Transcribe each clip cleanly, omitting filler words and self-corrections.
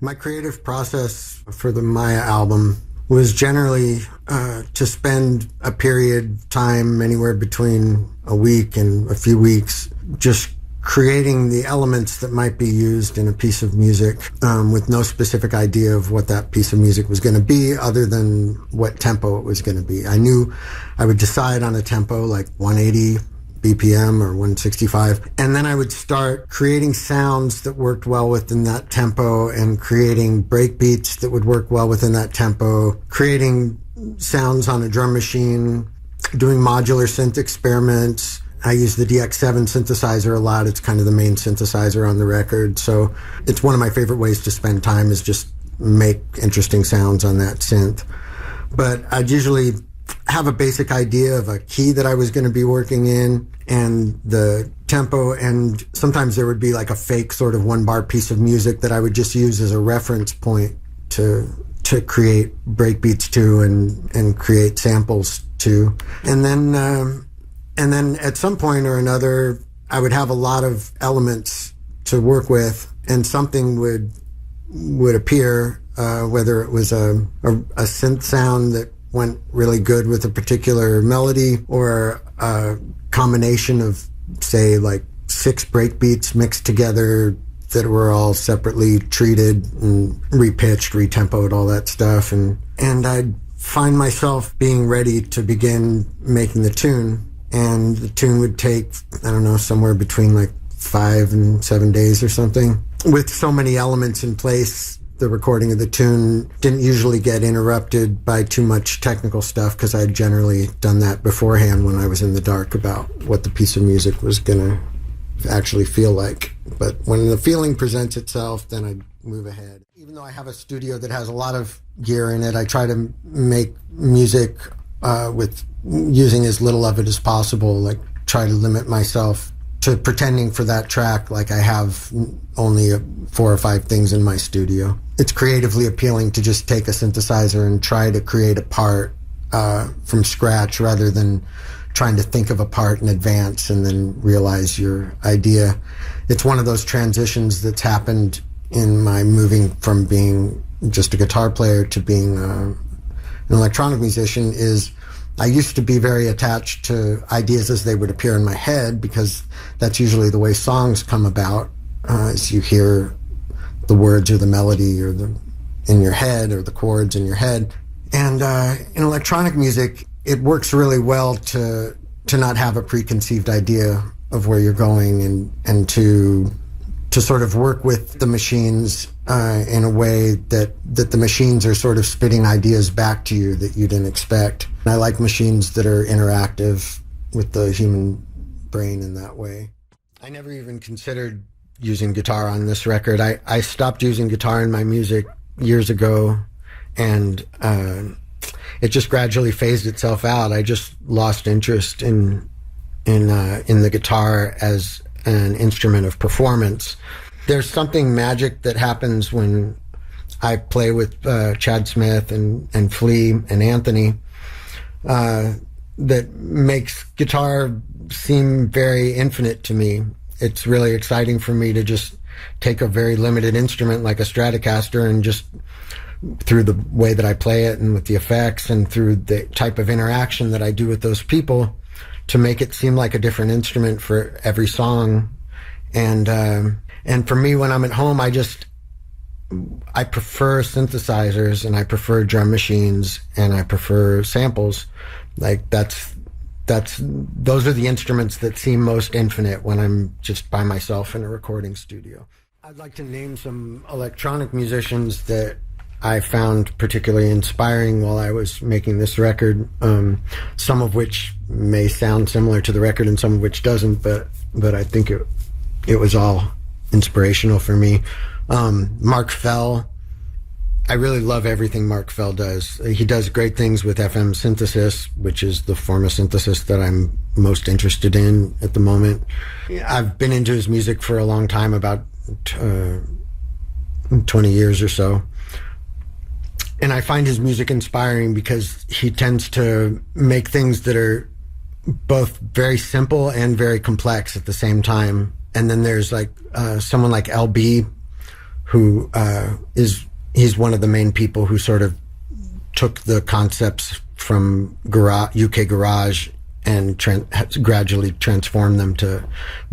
My creative process for the Maya album was generally to spend a period of time, anywhere between a week and a few weeks, just creating the elements that might be used in a piece of music with no specific idea of what that piece of music was going to be other than what tempo it was going to be. I knew I would decide on a tempo like 180 BPM or 165, and then I would start creating sounds that worked well within that tempo and creating breakbeats that would work well within that tempo, creating sounds on a drum machine, doing modular synth experiments. I use the DX7 synthesizer a lot. It's kind of the main synthesizer on the record, so it's one of my favorite ways to spend time is just make interesting sounds on that synth. But I'd usually have a basic idea of a key that I was going to be working in and the tempo, and sometimes there would be like a fake sort of one-bar piece of music that I would just use as a reference point to create breakbeats to and create samples to. And then at some point or another, I would have a lot of elements to work with, and something would appear, whether it was a synth sound that went really good with a particular melody, or a combination of, say, like 6 breakbeats mixed together that were all separately treated and repitched, retempoed, all that stuff. And I'd find myself being ready to begin making the tune. And the tune would take, I don't know, somewhere between like 5 and 7 days or something. With so many elements in place, the recording of the tune didn't usually get interrupted by too much technical stuff because I'd generally done that beforehand when I was in the dark about what the piece of music was going to actually feel like. But when the feeling presents itself, then I'd move ahead. Even though I have a studio that has a lot of gear in it, I try to make music with using as little of it as possible, like try to limit myself to pretending for that track like I have only 4 or 5 things in my studio. It's creatively appealing to just take a synthesizer and try to create a part from scratch rather than trying to think of a part in advance and then realize your idea. It's one of those transitions that's happened in my moving from being just a guitar player to being an electronic musician. Is I used to be very attached to ideas as they would appear in my head, because that's usually the way songs come about, as you hear the words or the melody or in your head, or the chords in your head. And in electronic music, it works really well to not have a preconceived idea of where you're going, and to sort of work with the machines in a way that the machines are sort of spitting ideas back to you that you didn't expect. And I like machines that are interactive with the human brain in that way. I never even considered using guitar on this record. I stopped using guitar in my music years ago, and it just gradually phased itself out. I just lost interest in the guitar as an instrument of performance. There's something magic that happens when I play with Chad Smith and Flea and Anthony that makes guitar seem very infinite to me. It's really exciting for me to just take a very limited instrument like a Stratocaster, and just through the way that I play it and with the effects and through the type of interaction that I do with those people, to make it seem like a different instrument for every song. And for me, when I'm at home, I prefer synthesizers, and I prefer drum machines, and I prefer samples. Like those are the instruments that seem most infinite when I'm just by myself in a recording studio. I'd like to name some electronic musicians that I found particularly inspiring while I was making this record, some of which may sound similar to the record and some of which doesn't, but I think it was all inspirational for me. Mark Fell. I really love everything Mark Fell does. He does great things with FM synthesis, which is the form of synthesis that I'm most interested in at the moment. I've been into his music for a long time, about 20 years or so. And I find his music inspiring because he tends to make things that are both very simple and very complex at the same time. And then there's like someone like LB, who he's one of the main people who sort of took the concepts from UK garage and gradually transformed them to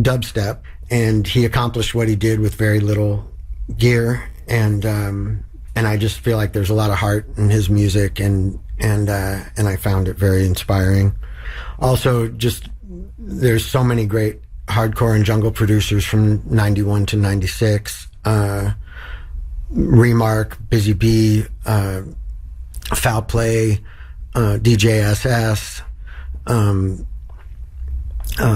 dubstep. And he accomplished what he did with very little gear. And I just feel like there's a lot of heart in his music, and I found it very inspiring. Also, just there's so many great hardcore and jungle producers from 91 to 96. Remark, Busy Bee, Foul Play, DJ SS,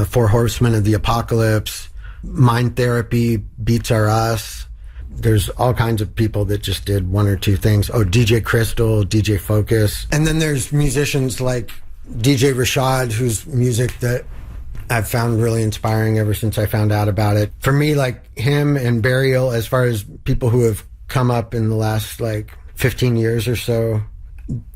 Four Horsemen of the Apocalypse, Mind Therapy, Beats Are Us. There's all kinds of people that just did one or two things. Oh, DJ Crystal, DJ Focus. And then there's musicians like DJ Rashad, whose music that I've found really inspiring ever since I found out about it. For me, like him and Burial, as far as people who have come up in the last like 15 years or so,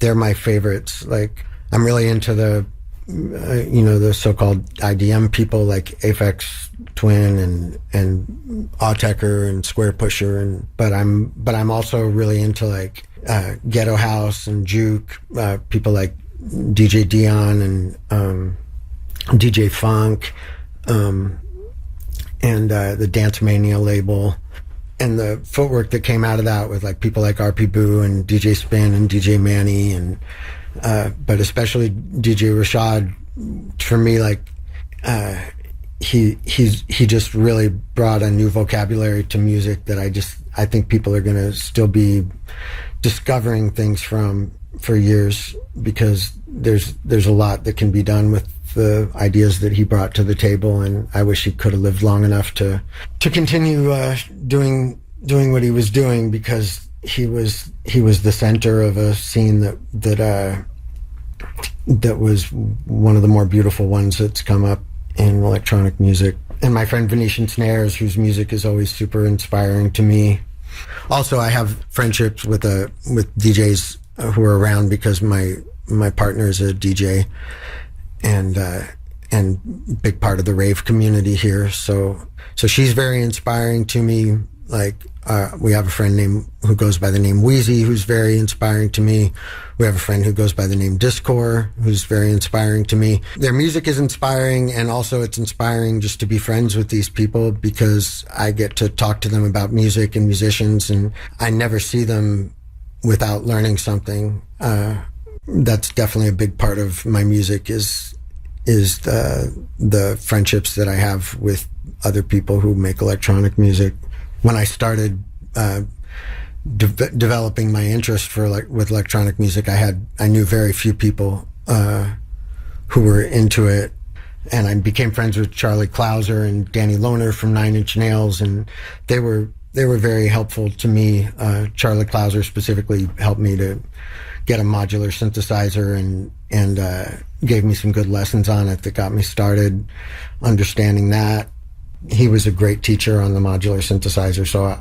they're my favorites. Like I'm really into the the so-called IDM people like Aphex Twin and Autechre and Square Pusher, but I'm also really into like Ghetto House and Juke, people like DJ Dion and DJ Funk, and the Dance Mania label, and the footwork that came out of that with like people like RP Boo and DJ Spin and DJ Manny, and but especially DJ Rashad. For me, like he just really brought a new vocabulary to music that I think people are going to still be discovering things from for years, because there's a lot that can be done with the ideas that he brought to the table, and I wish he could have lived long enough to continue doing what he was doing, because he was the center of a scene that was one of the more beautiful ones that's come up in electronic music. And my friend Venetian Snares, whose music is always super inspiring to me. Also, I have friendships with DJs who are around because my partner is a DJ and big part of the rave community here. So she's very inspiring to me. Like we have a friend who goes by the name Wheezy, who's very inspiring to me. We have a friend who goes by the name Discord, who's very inspiring to me. Their music is inspiring, and also it's inspiring just to be friends with these people, because I get to talk to them about music and musicians, and I never see them without learning something. That's definitely a big part of my music is the friendships that I have with other people who make electronic music. When I started developing my interest with electronic music, I knew very few people who were into it, and I became friends with Charlie Clouser and Danny Lohner from Nine Inch Nails, and they were very helpful to me. Charlie Clouser specifically helped me to get a modular synthesizer and gave me some good lessons on it that got me started understanding that. He was a great teacher on the modular synthesizer, so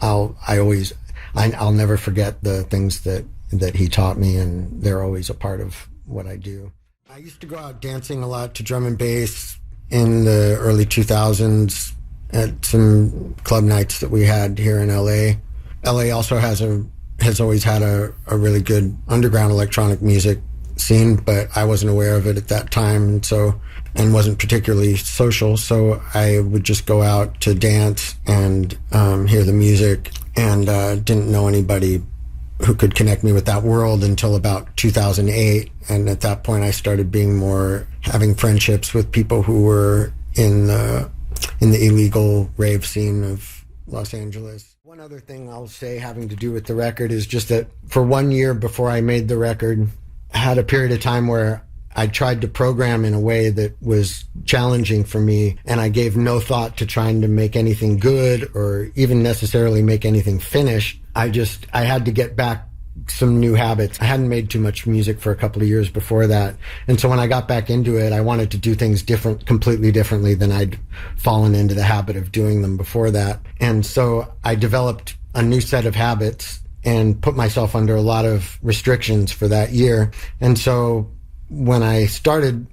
I'll never forget the things that he taught me, and they're always a part of what I do. I used to go out dancing a lot to drum and bass in the early 2000s at some club nights that we had here in LA. LA also has always had a really good underground electronic music scene, but I wasn't aware of it at that time, and wasn't particularly social, so I would just go out to dance and hear the music, and didn't know anybody who could connect me with that world until about 2008, and at that point I started having friendships with people who were in the illegal rave scene of Los Angeles. One other thing I'll say having to do with the record is just that for 1 year before I made the record, I had a period of time where I tried to program in a way that was challenging for me, and I gave no thought to trying to make anything good or even necessarily make anything finished. I had to get back some new habits. I hadn't made too much music for a couple of years before that, and so when I got back into it, I wanted to do things completely differently than I'd fallen into the habit of doing them before that. And so I developed a new set of habits and put myself under a lot of restrictions for that year. And so when I started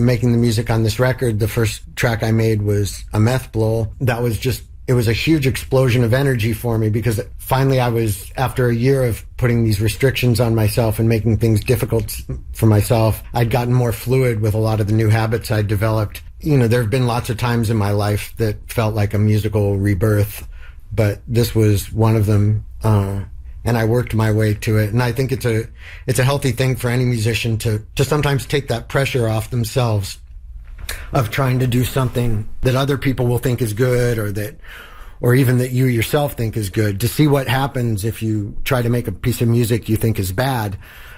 making the music on this record, the first track I made was a meth blow. That was just it was a huge explosion of energy for me, because finally I was, after a year of putting these restrictions on myself and making things difficult for myself, I'd gotten more fluid with a lot of the new habits I'd developed. You know, there have been lots of times in my life that felt like a musical rebirth, but this was one of them. And I worked my way to it. And I think it's a healthy thing for any musician to sometimes take that pressure off themselves of trying to do something that other people will think is good, or even that you yourself think is good, to see what happens if you try to make a piece of music you think is bad.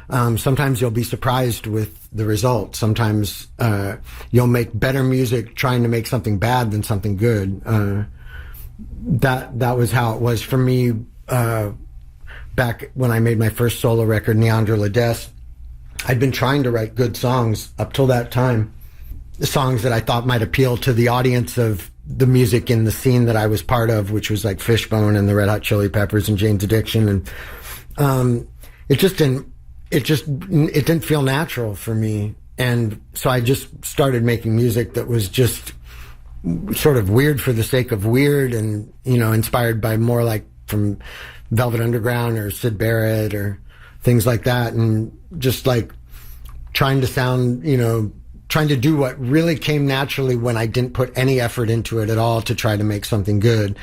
Sometimes you'll be surprised with the result. Sometimes you'll make better music trying to make something bad than something good. That was how it was for me back when I made my first solo record, Neandra Ladesse. I'd been trying to write good songs up till that time, songs that I thought might appeal to the audience of the music in the scene that I was part of, which was like Fishbone and the Red Hot Chili Peppers and Jane's Addiction. And it didn't feel natural for me. And so I just started making music that was just sort of weird for the sake of weird, and, you know, inspired by more like from Velvet Underground or Syd Barrett or things like that, and just like trying to sound, you know, trying to do what really came naturally when I didn't put any effort into it at all to try to make something good.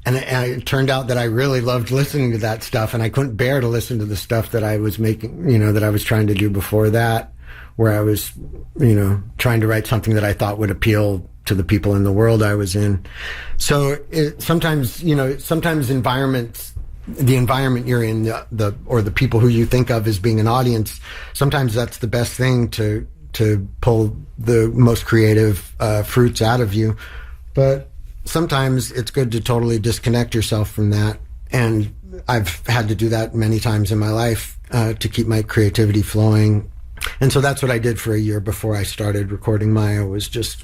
And it turned out that I really loved listening to that stuff, and I couldn't bear to listen to the stuff that I was making, you know, that I was trying to do before that, where I was, you know, trying to write something that I thought would appeal to the people in the world I was in. So sometimes, you know, sometimes the environment you're in, or the people who you think of as being an audience, sometimes that's the best thing to pull the most creative fruits out of you. But sometimes it's good to totally disconnect yourself from that. And I've had to do that many times in my life to keep my creativity flowing. And so that's what I did for a year before I started recording Maya, was just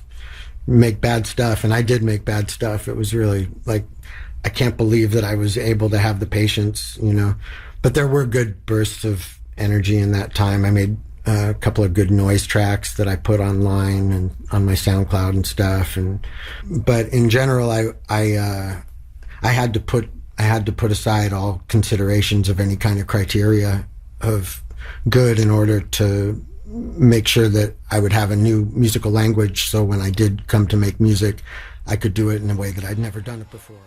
make bad stuff. And I did make bad stuff. It was really like, I can't believe that I was able to have the patience, you know. But there were good bursts of energy in that time. I made a couple of good noise tracks that I put online and on my SoundCloud and stuff. But in general, I had to put aside all considerations of any kind of criteria of good in order to make sure that I would have a new musical language. So when I did come to make music, I could do it in a way that I'd never done it before.